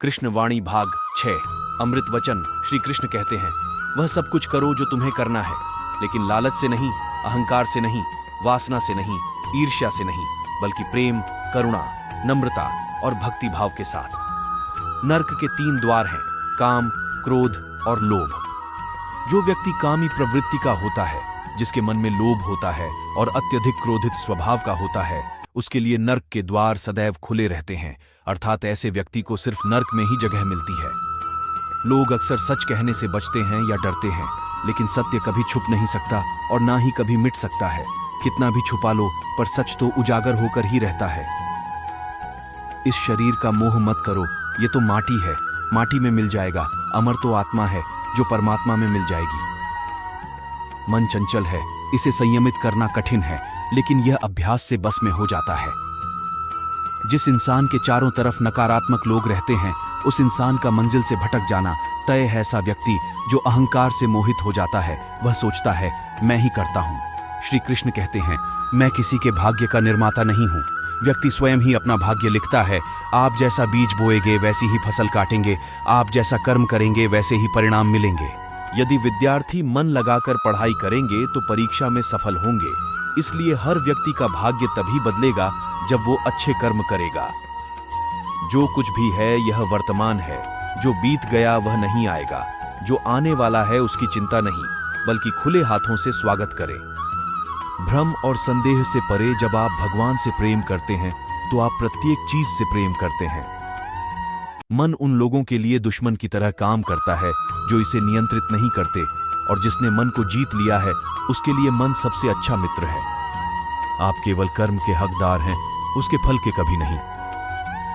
कृष्ण वाणी भाग 6। अमृत वचन। श्री कृष्ण कहते हैं, वह सब कुछ करो जो तुम्हें करना है, लेकिन लालच से नहीं, अहंकार से नहीं, वासना से नहीं, ईर्ष्या से नहीं, बल्कि प्रेम, करुणा, नम्रता और भक्ति भाव के साथ। नरक के 3 द्वार हैं, काम, क्रोध और लोभ। जो व्यक्ति कामी प्रवृत्ति का होता है, जिसके मन में लोभ होता है और अत्यधिक क्रोधित स्वभाव का होता है, उसके लिए नर्क के द्वार सदैव खुले रहते हैं, अर्थात ऐसे व्यक्ति को सिर्फ नर्क में ही जगह मिलती है। लोग अक्सर सच कहने से बचते हैं या डरते हैं, लेकिन सत्य कभी छुप नहीं सकता और ना ही कभी मिट सकता है। कितना भी छुपा लो, पर सच तो उजागर होकर ही रहता है। इस शरीर का मोह मत करो, ये तो माटी है, माटी में मिल जाएगा। अमर तो आत्मा है, जो परमात्मा में मिल जाएगी। मन चंचल है, इसे संयमित करना कठिन है, लेकिन यह अभ्यास से बस में हो जाता है। जिस इंसान के चारों तरफ नकारात्मक लोग रहते हैं, उस इंसान का मंजिल से भटक जाना तय है। ऐसा व्यक्ति जो अहंकार से मोहित हो जाता है, वह सोचता है मैं ही करता हूं। श्री कृष्ण कहते हैं, मैं किसी के भाग्य का निर्माता नहीं हूं। व्यक्ति स्वयं ही अपना भाग्य लिखता है। आप जैसा बीज बोएंगे वैसी ही फसल काटेंगे, आप जैसा कर्म करेंगे वैसे ही परिणाम मिलेंगे। यदि विद्यार्थी मन लगाकर पढ़ाई करेंगे तो परीक्षा में सफल होंगे। इसलिए हर व्यक्ति का भाग्य तभी बदलेगा जब वो अच्छे कर्म करेगा। जो कुछ भी है यह वर्तमान है, जो बीत गया वह नहीं आएगा। जो आने वाला है उसकी चिंता नहीं, बल्कि खुले हाथों से स्वागत करें। भ्रम और संदेह से परे जब आप भगवान से प्रेम करते हैं तो आप प्रत्येक चीज से प्रेम करते हैं। मन उन लोगों के लिए दुश्मन की तरह काम करता है जो इसे नियंत्रित नहीं करते, और जिसने मन को जीत लिया है उसके लिए मन सबसे अच्छा मित्र है। आप केवल कर्म के हकदार हैं, उसके फल के कभी नहीं।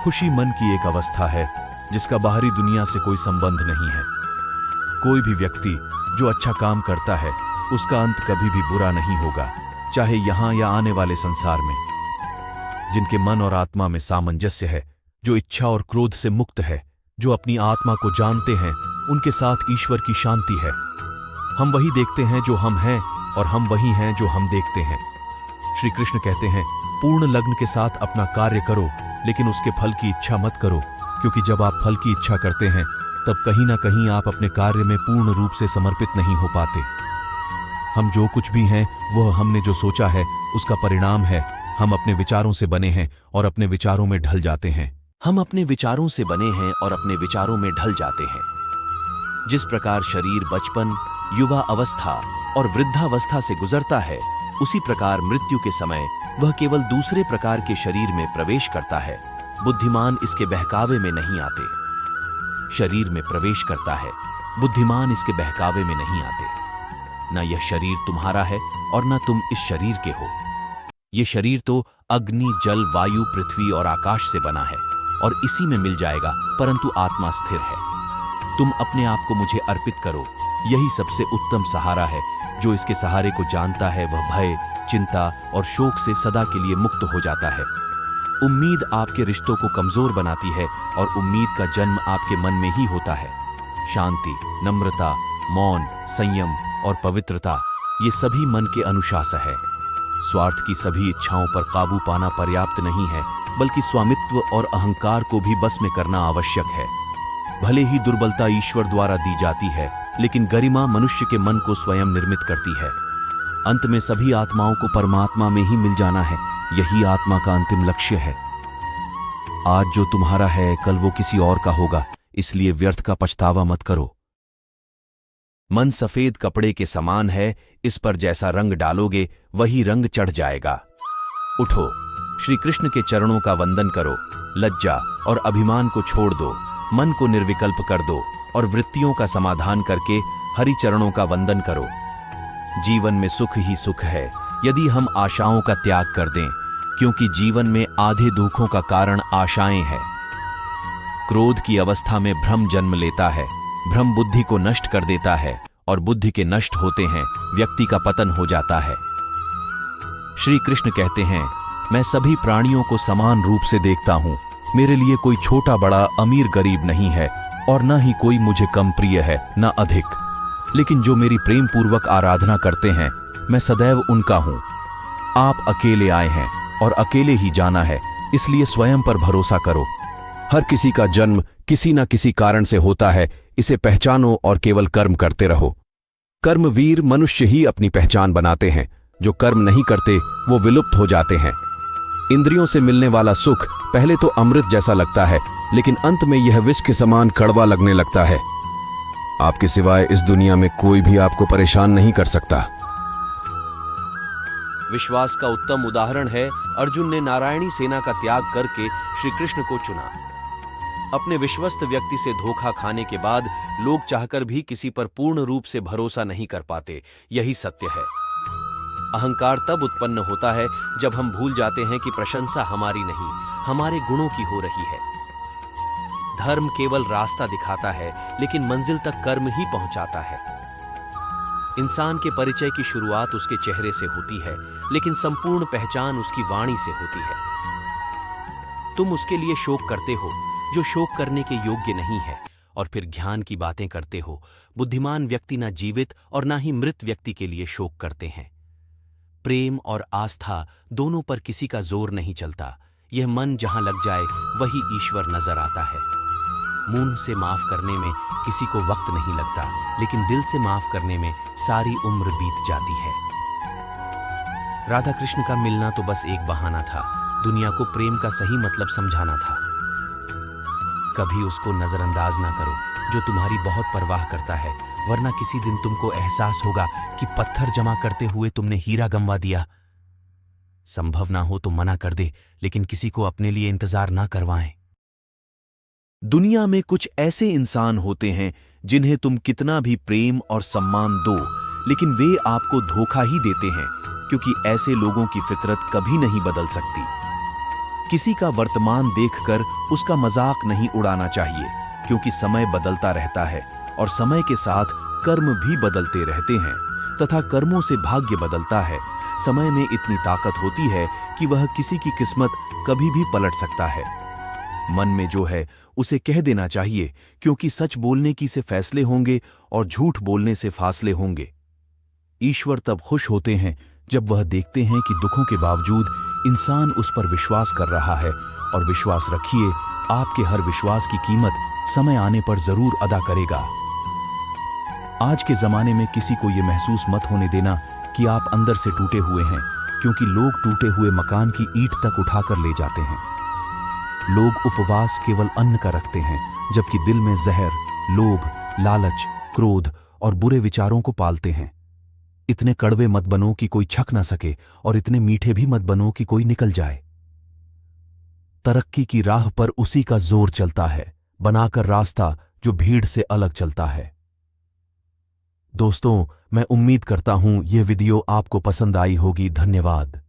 खुशी मन की एक अवस्था है जिसका बाहरी दुनिया से कोई संबंध नहीं है। कोई भी व्यक्ति जो अच्छा काम करता है उसका अंत कभी भी बुरा नहीं होगा, चाहे यहां या आने वाले संसार में। जिनके मन और आत्मा में सामंजस्य है, जो इच्छा और क्रोध से मुक्त है, जो अपनी आत्मा को जानते हैं, उनके साथ ईश्वर की शांति है। हम वही देखते हैं जो हम हैं, और हम वही हैं जो हम देखते हैं। श्री कृष्ण कहते हैं, पूर्ण लग्न के साथ अपना कार्य करो, लेकिन उसके फल की इच्छा मत करो, क्योंकि जब आप फल की इच्छा करते हैं तब कहीं ना कहीं आप अपने कार्य में पूर्ण रूप से समर्पित नहीं हो पाते। हम जो कुछ भी हैं वह हमने जो सोचा है उसका परिणाम है। हम अपने विचारों से बने हैं और अपने विचारों में ढल जाते हैं। हम अपने विचारों से बने हैं और अपने विचारों में ढल जाते हैं। जिस प्रकार शरीर बचपन, युवा अवस्था और वृद्धावस्था से गुजरता है, उसी प्रकार मृत्यु के समय वह केवल दूसरे प्रकार के शरीर में प्रवेश करता है। बुद्धिमान इसके बहकावे में नहीं आते। शरीर में प्रवेश करता है, बुद्धिमान इसके बहकावे में नहीं आते। न यह शरीर तुम्हारा है और न तुम इस शरीर के हो। यह शरीर तो अग्नि, जल, वायु, पृथ्वी और आकाश से बना है और इसी में मिल जाएगा, परंतु आत्मा स्थिर है। तुम अपने आप को मुझे अर्पित करो, यही सबसे उत्तम सहारा है। जो इसके सहारे को जानता है वह भय, चिंता और शोक से सदा के लिए मुक्त हो जाता है। उम्मीद आपके रिश्तों को कमजोर बनाती है और उम्मीद का जन्म आपके मन में ही होता है। शांति, नम्रता, मौन, संयम और पवित्रता, ये सभी मन के अनुशासन है। स्वार्थ की सभी इच्छाओं पर काबू पाना पर्याप्त नहीं है, बल्कि स्वामित्व और अहंकार को भी बस में करना आवश्यक है। भले ही दुर्बलता ईश्वर द्वारा दी जाती है, लेकिन गरिमा मनुष्य के मन को स्वयं निर्मित करती है। अंत में सभी आत्माओं को परमात्मा में ही मिल जाना है, यही आत्मा का अंतिम लक्ष्य है। आज जो तुम्हारा है कल वो किसी और का होगा, इसलिए व्यर्थ का पछतावा मत करो। मन सफेद कपड़े के समान है, इस पर जैसा रंग डालोगे वही रंग चढ़ जाएगा। उठो, श्री कृष्ण के चरणों का वंदन करो। लज्जा और अभिमान को छोड़ दो, मन को निर्विकल्प कर दो और वृत्तियों का समाधान करके हरि चरणों का वंदन करो। जीवन में सुख ही सुख है यदि हम आशाओं का त्याग कर दें, क्योंकि जीवन में आधे दुखों का कारण आशाएं हैं। क्रोध की अवस्था में भ्रम जन्म लेता है। भ्रम बुद्धि को नष्ट कर देता है और बुद्धि के नष्ट होते हैं व्यक्ति का पतन हो जाता है। श्री कृष्ण कहते हैं, मैं सभी प्राणियों को समान रूप से देखता हूं। मेरे लिए कोई छोटा बड़ा, अमीर गरीब नहीं है और न ही कोई मुझे कम प्रिय है न अधिक। लेकिन जो मेरी प्रेम पूर्वक आराधना करते हैं, मैं सदैव उनका हूं। आप अकेले आए हैं और अकेले ही जाना है, इसलिए स्वयं पर भरोसा करो। हर किसी का जन्म किसी न किसी कारण से होता है, इसे पहचानो और केवल कर्म करते रहो। कर्मवीर मनुष्य ही अपनी पहचान बनाते हैं, जो कर्म नहीं करते वो विलुप्त हो जाते हैं। इंद्रियों से मिलने वाला सुख पहले तो अमृत जैसा लगता है, लेकिन अंत में यह विष के समान कड़वा लगने लगता है। आपके सिवाय इस दुनिया में कोई भी आपको परेशान नहीं कर सकता। विश्वास का उत्तम उदाहरण है, अर्जुन ने नारायणी सेना का त्याग करके श्री कृष्ण को चुना। अपने विश्वस्त व्यक्ति से धोखा खाने के बाद लोग चाहकर भी किसी पर पूर्ण रूप से भरोसा नहीं कर पाते, यही सत्य है। अहंकार तब उत्पन्न होता है जब हम भूल जाते हैं कि प्रशंसा हमारी नहीं, हमारे गुणों की हो रही है। धर्म केवल रास्ता दिखाता है, लेकिन मंजिल तक कर्म ही पहुंचाता है। इंसान के परिचय की शुरुआत उसके चेहरे से होती है, लेकिन संपूर्ण पहचान उसकी वाणी से होती है। तुम उसके लिए शोक करते हो जो शोक करने के योग्य नहीं है, और फिर ज्ञान की बातें करते हो। बुद्धिमान व्यक्ति ना जीवित और ना ही मृत व्यक्ति के लिए शोक करते हैं। प्रेम और आस्था दोनों पर किसी का जोर नहीं चलता। यह मन जहां लग जाए वही ईश्वर नजर आता है। मुंह से माफ करने में किसी को वक्त नहीं लगता, लेकिन दिल से माफ करने में सारी उम्र बीत जाती है। राधा कृष्ण का मिलना तो बस एक बहाना था, दुनिया को प्रेम का सही मतलब समझाना था। कभी उसको नजरअंदाज ना करो जो तुम्हारी बहुत परवाह करता है, वरना किसी दिन तुमको एहसास होगा कि पत्थर जमा करते हुए तुमने हीरा गंवा दिया। संभव ना हो तो मना कर दे, लेकिन किसी को अपने लिए इंतजार ना करवाएं। दुनिया में कुछ ऐसे इंसान होते हैं जिन्हें तुम कितना भी प्रेम और सम्मान दो, लेकिन वे आपको धोखा ही देते हैं, क्योंकि ऐसे लोगों की फितरत कभी नहीं बदल सकती। किसी का वर्तमान देखकर उसका मजाक नहीं उड़ाना चाहिए, क्योंकि समय बदलता रहता है और समय के साथ कर्म भी बदलते रहते हैं, तथा कर्मों से भाग्य बदलता है। समय में इतनी ताकत होती है कि वह किसी की किस्मत कभी भी पलट सकता है। मन में जो है उसे कह देना चाहिए, क्योंकि सच बोलने की से फैसले होंगे और झूठ बोलने से फासले होंगे। ईश्वर तब खुश होते हैं जब वह देखते हैं कि दुखों के बावजूद इंसान उस पर विश्वास कर रहा है, और विश्वास रखिए, आपके हर विश्वास की कीमत समय आने पर जरूर अदा करेगा। आज के जमाने में किसी को यह महसूस मत होने देना कि आप अंदर से टूटे हुए हैं, क्योंकि लोग टूटे हुए मकान की ईंट तक उठाकर ले जाते हैं। लोग उपवास केवल अन्न का रखते हैं, जबकि दिल में जहर, लोभ, लालच, क्रोध और बुरे विचारों को पालते हैं। इतने कड़वे मत बनो कि कोई छक ना सके, और इतने मीठे भी मत बनो कि कोई निकल जाए। तरक्की की राह पर उसी का जोर चलता है, बनाकर रास्ता जो भीड़ से अलग चलता है। दोस्तों, मैं उम्मीद करता हूं यह वीडियो आपको पसंद आई होगी। धन्यवाद।